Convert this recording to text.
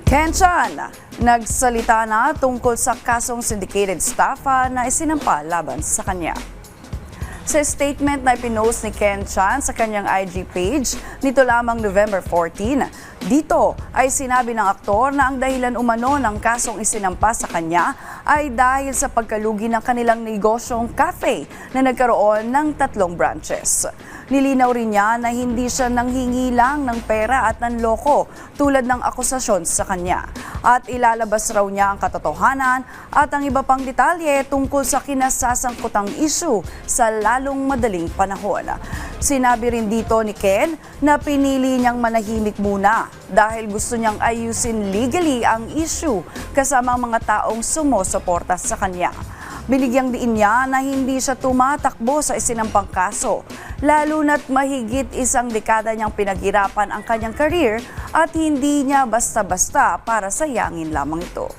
Ken Chan, nagsalita na tungkol sa kasong syndicated staff na isinampa laban sa kanya. Sa statement na ipinost ni Ken Chan sa kanyang IG page nito lamang November 14, dito ay sinabi ng aktor na ang dahilan umano ng kasong isinampa sa kanya ay dahil sa pagkalugi ng kanilang negosyong cafe na nagkaroon ng 3 branches. Nilinaw rin niya na hindi siya nanghingi lang ng pera at nanloko tulad ng akusasyon sa kanya. At ilalabas raw niya ang katotohanan at ang iba pang detalye tungkol sa kinasasangkutang issue sa lalong madaling panahon. Sinabi rin dito ni Ken na pinili niyang manahimik muna dahil gusto niyang ayusin legally ang issue kasama ang mga taong sumusuporta sa kanya. Binigyang diin niya na hindi siya tumatakbo sa isinampang kaso, lalo na't mahigit 1 dekada niyang pinaghirapan ang kanyang career at hindi niya basta-basta para sayangin lamang ito.